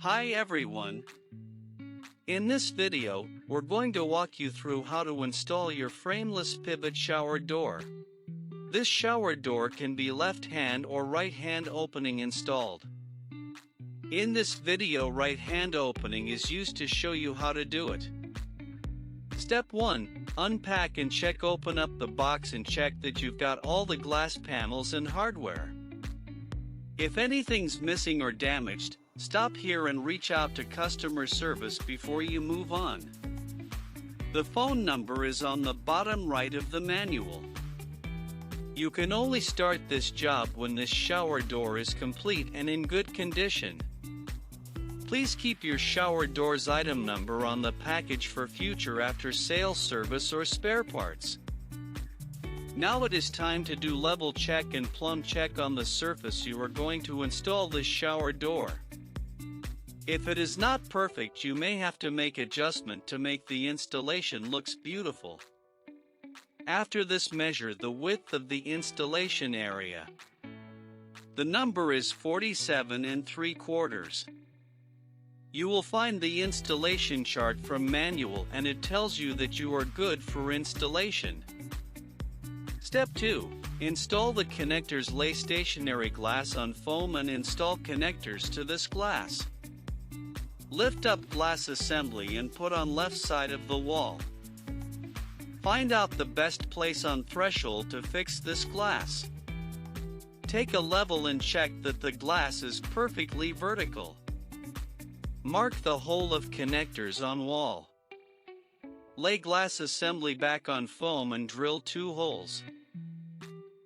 Hi everyone. In this video, we're going to walk you through how to install your frameless pivot shower door. This shower door can be left-hand or right-hand opening installed. In this video, right-hand opening is used to show you how to do it. Step 1. Unpack and check. Open up the box and check that you've got all the glass panels and hardware. If anything's missing or damaged, stop here and reach out to customer service before you move on. The phone number is on the bottom right of the manual. You can only start this job when this shower door is complete and in good condition. Please keep your shower door's item number on the package for future after-sale service or spare parts. Now it is time to do level check and plumb check on the surface you are going to install this shower door. If it is not perfect, you may have to make adjustment to make the installation looks beautiful. After this, measure the width of the installation area. The number is 47 3/4. You will find the installation chart from manual and it tells you that you are good for installation. Step 2. Install the connectors. Lay stationary glass on foam and install connectors to this glass. Lift up glass assembly and put on left side of the wall. Find out the best place on threshold to fix this glass. Take a level and check that the glass is perfectly vertical. Mark the hole of connectors on wall. Lay glass assembly back on foam and drill 2 holes.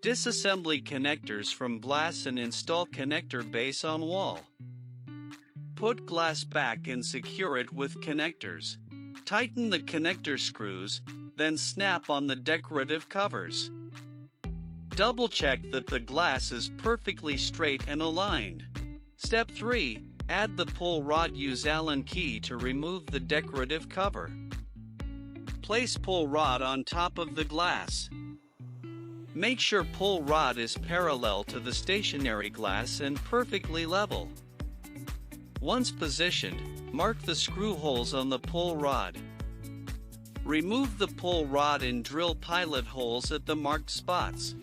Disassembly connectors from glass and install connector base on wall. Put glass back and secure it with connectors. Tighten the connector screws, then snap on the decorative covers. Double check that the glass is perfectly straight and aligned. Step 3. Add the pull rod. Use Allen key to remove the decorative cover. Place pull rod on top of the glass. Make sure pull rod is parallel to the stationary glass and perfectly level. Once positioned, mark the screw holes on the pull rod. Remove the pull rod and drill pilot holes at the marked spots.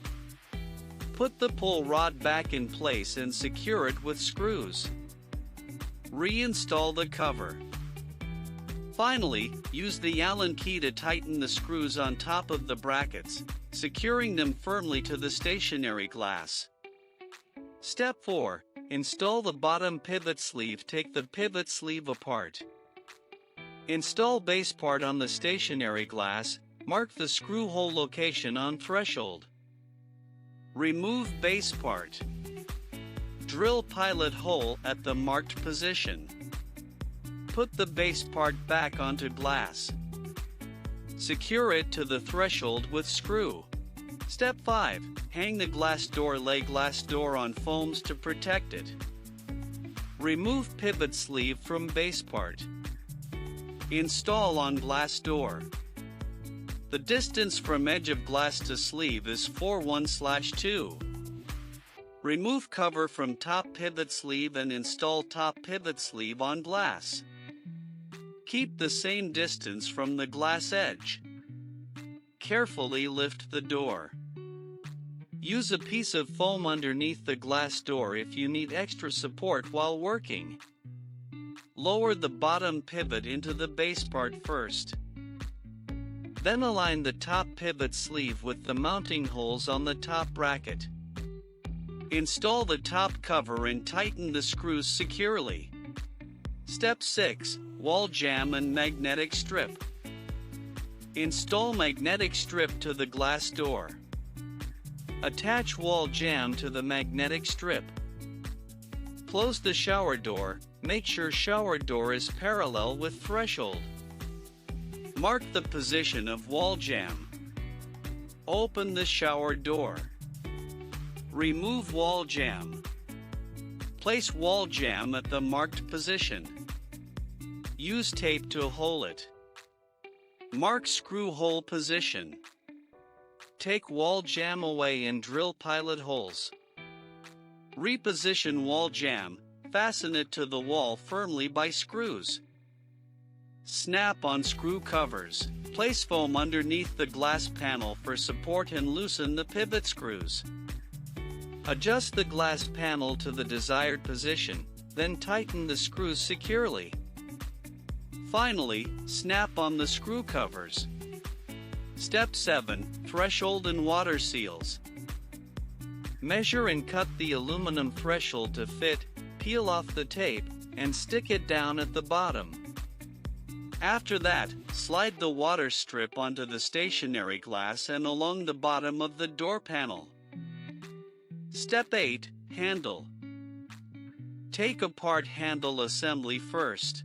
Put the pull rod back in place and secure it with screws. Reinstall the cover. Finally, use the Allen key to tighten the screws on top of the brackets, securing them firmly to the stationary glass. Step 4. Install the bottom pivot sleeve. Take the pivot sleeve apart. Install base part on the stationary glass. Mark the screw hole location on threshold. Remove base part. Drill pilot hole at the marked position. Put the base part back onto glass. Secure it to the threshold with screw. Step 5. Hang the glass door. Lay glass door on foams to protect it. Remove pivot sleeve from base part. Install on glass door. The distance from edge of glass to sleeve is 4:1/2. Remove cover from top pivot sleeve and install top pivot sleeve on glass. Keep the same distance from the glass edge. Carefully lift the door. Use a piece of foam underneath the glass door if you need extra support while working. Lower the bottom pivot into the base part first. Then align the top pivot sleeve with the mounting holes on the top bracket. Install the top cover and tighten the screws securely. Step 6. Wall jamb and magnetic strip. Install magnetic strip to the glass door. Attach wall jamb to the magnetic strip. Close the shower door. Make sure shower door is parallel with threshold. Mark the position of wall jamb. Open the shower door. Remove wall jamb. Place wall jamb at the marked position. Use tape to hole it. Mark screw hole position. Take wall jamb away and drill pilot holes. Reposition wall jamb, fasten it to the wall firmly by screws. Snap on screw covers. Place foam underneath the glass panel for support and loosen the pivot screws. Adjust the glass panel to the desired position, then tighten the screws securely. Finally, snap on the screw covers. Step 7. Threshold and water seals. Measure and cut the aluminum threshold to fit, peel off the tape, and stick it down at the bottom. After that, slide the water strip onto the stationary glass and along the bottom of the door panel. Step 8. Handle. Take apart handle assembly first.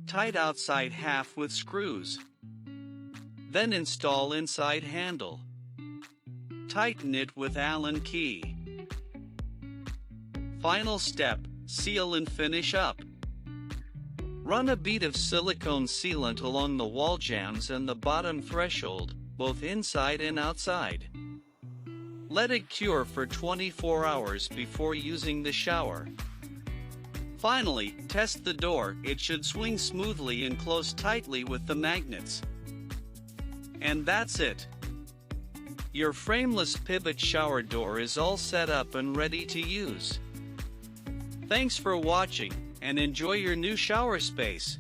Tight outside half with screws. Then install inside handle. Tighten it with Allen key. Final step, seal and finish up. Run a bead of silicone sealant along the wall jambs and the bottom threshold, both inside and outside. Let it cure for 24 hours before using the shower. Finally, test the door. It should swing smoothly and close tightly with the magnets. And that's it. Your frameless pivot shower door is all set up and ready to use. Thanks for watching, and enjoy your new shower space.